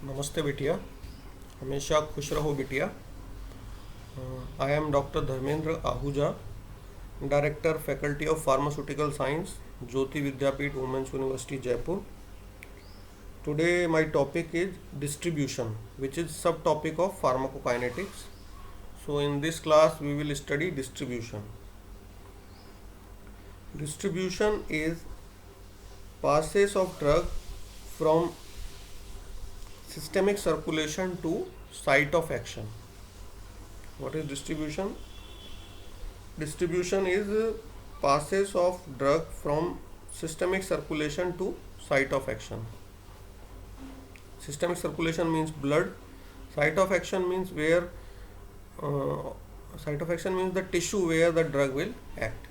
नमस्ते बिटिया। हमेशा खुश रहो बिटिया। I am doctor Dharmendra Ahuja, director faculty of pharmaceutical science, Jyoti Vidyapeeth women's university Jaipur. Today my topic is distribution, which is subtopic of pharmacokinetics. So in this class we will study distribution. Distribution is passes of drug from systemic circulation to site of action. What is distribution? Distribution is passes of drug from systemic circulation to site of action. Systemic circulation means blood. Site of action means where uh, site of action means the tissue where the drug will act.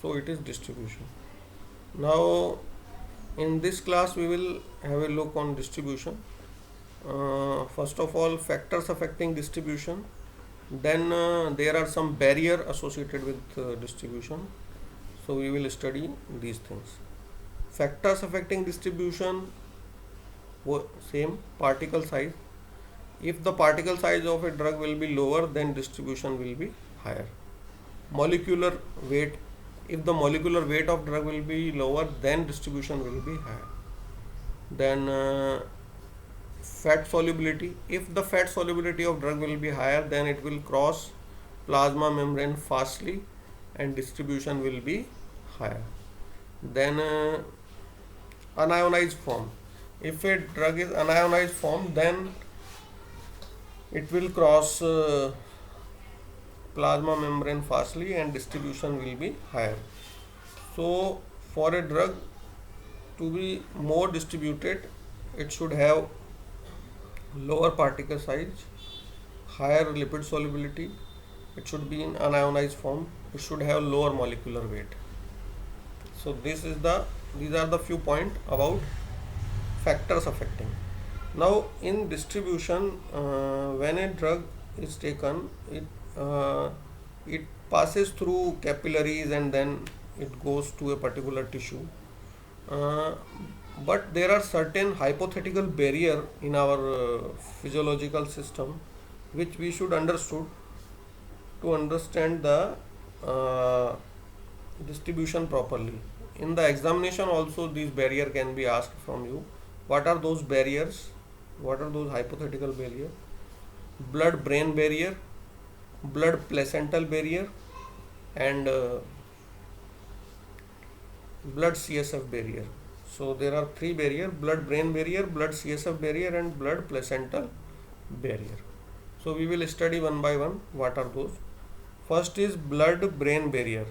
So it is distribution. Now in this class we will have a look on distribution. First of all, factors affecting distribution. Then there are some barrier associated with distribution. So we will study these things. Factors affecting distribution, same particle size. If the particle size of a drug will be lower, then distribution will be higher. Molecular weight. If the molecular weight of drug will be lower, then distribution will be higher. Then fat solubility. If the fat solubility of drug will be higher, then it will cross plasma membrane fastly and distribution will be higher. Then unionized form. If a drug is unionized form, then it will cross plasma membrane fastly and distribution will be higher. So for a drug to be more distributed, it should have lower particle size, higher lipid solubility, it should be in unionized form, it should have lower molecular weight. So these are the few points about factors affecting. Now in distribution, when a drug is taken, it passes through capillaries and then it goes to a particular tissue. But there are certain hypothetical barrier in our physiological system which we should understood to understand the distribution properly. In the examination also these barrier can be asked from you. What are those barriers? What are those hypothetical barrier? Blood brain barrier, blood placental barrier, and blood CSF barrier. So there are three barrier: blood brain barrier, blood CSF barrier, and blood placental barrier. So we will study one by one what are those. First is blood brain barrier.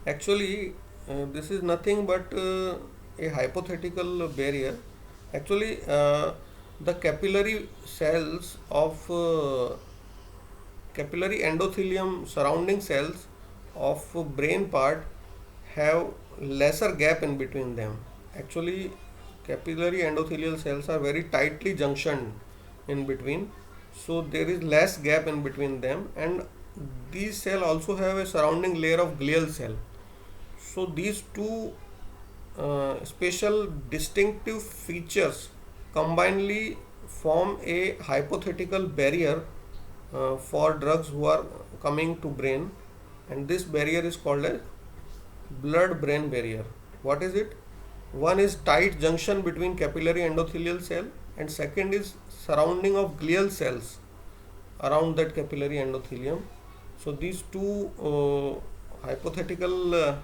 Actually this is nothing but a hypothetical barrier. Actually the capillary cells of capillary endothelium surrounding cells of brain part have lesser gap in between them. Actually capillary endothelial cells are very tightly junctioned in between, so there is less gap in between them, and these cells also have a surrounding layer of glial cell. So these two special distinctive features combinedly form a hypothetical barrier for drugs who are coming to brain, and this barrier is called as blood brain barrier. What is it? One is tight junction between capillary endothelial cell, and second is surrounding of glial cells around that capillary endothelium. So these two hypothetical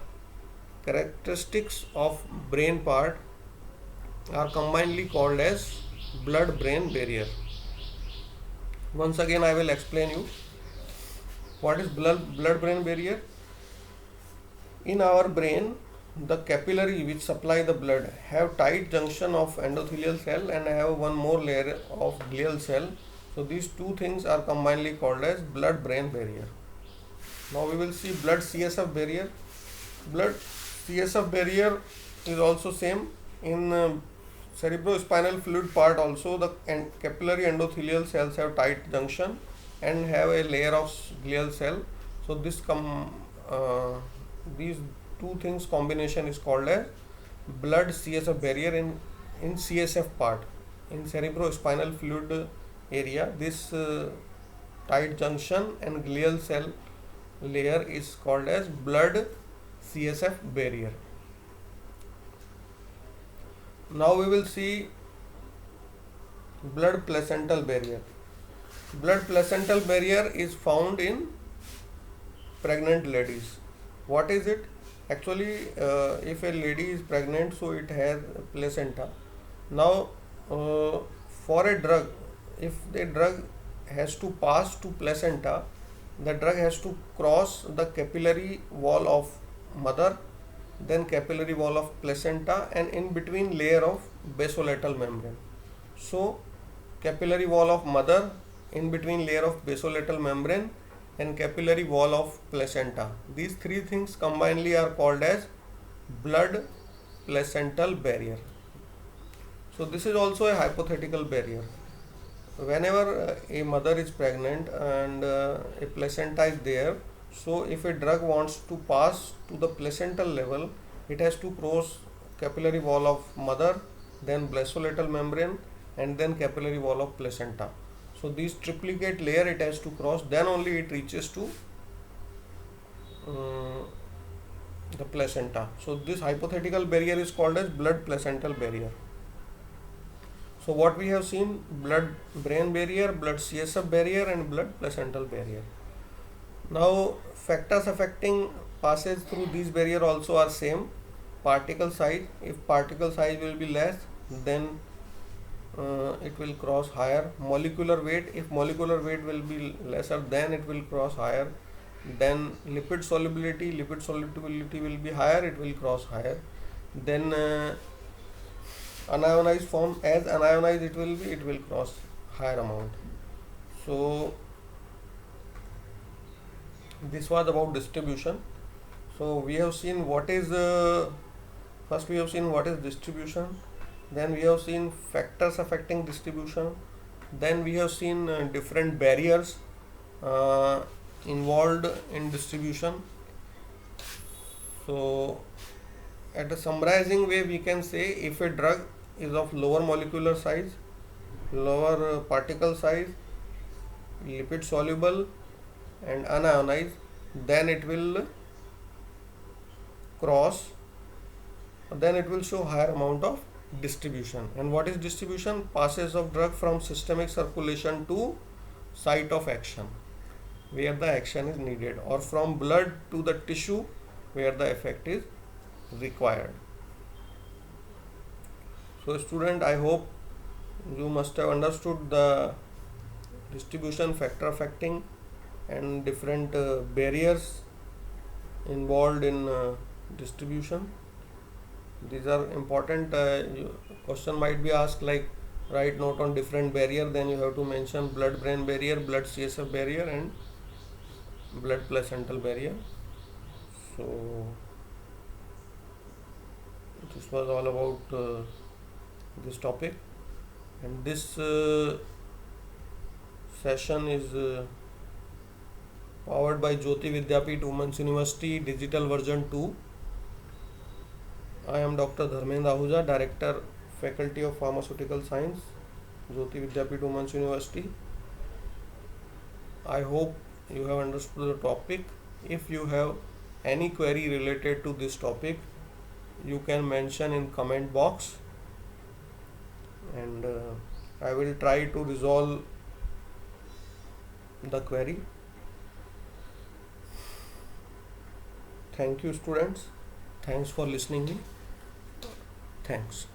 characteristics of brain part are combinedly called as blood brain barrier. Once again I will explain you what is blood brain barrier. In our brain, the capillary which supply the blood have tight junction of endothelial cell and have one more layer of glial cell. So these two things are combinedly called as blood brain barrier. Now we will see blood CSF barrier. Blood CSF barrier is also same in cerebrospinal fluid part. Also the capillary endothelial cells have tight junction and have a layer of glial cell. So these two things combination is called as blood CSF barrier in CSF part. in cerebrospinal fluid area, this tight junction and glial cell layer is called as blood CSF barrier. Now we will see blood placental barrier. Blood placental barrier is found in pregnant ladies. What is it? Actually, if a lady is pregnant, so it has placenta. Now, for a drug, if the drug has to pass to placenta, the drug has to cross the capillary wall of mother, then capillary wall of placenta, and in between layer of basolateral membrane. So, capillary wall of mother, in between layer of basolateral membrane, and capillary wall of placenta. These three things combinedly are called as blood placental barrier. So this is also a hypothetical barrier. Whenever a mother is pregnant and a placenta is there, so if a drug wants to pass to the placental level, it has to cross capillary wall of mother, then basolateral membrane, and then capillary wall of placenta. So these triplicate layer it has to cross, then only it reaches to the placenta. So this hypothetical barrier is called as blood placental barrier. So what we have seen: blood brain barrier, blood CSF barrier, and blood placental barrier. Now factors affecting passage through these barrier also are same. Particle size: if particle size will be less, then it will cross higher. Molecular weight: if molecular weight will be lesser, then it will cross higher. Then lipid solubility will be higher, it will cross higher. Then unionized form: as unionized it will cross higher amount. So this was about distribution. So we have seen what is first we have seen what is distribution, then we have seen factors affecting distribution, then we have seen different barriers involved in distribution. So at a summarizing way, we can say if a drug is of lower molecular size, lower particle size, lipid soluble and unionized, then it will show higher amount of distribution. And what is distribution? Passage of drug from systemic circulation to site of action where the action is needed, or from blood to the tissue where the effect is required. So student, I hope you must have understood the distribution, factor affecting, and different barriers involved in distribution. These are important. Question might be asked like write note on different barrier, then you have to mention blood brain barrier, blood CSF barrier, and blood placental barrier. So this was all about this topic, and this session is powered by Jyoti Vidyapeeth Women's University Digital Version 2. I am Dr. Dharmendra Ahuja, Director, Faculty of Pharmaceutical Science, Jyoti Vidyapeeth Women's University. I hope you have understood the topic. If you have any query related to this topic, you can mention in comment box, and I will try to resolve the query. Thank you students. Thanks for listening me. Thanks.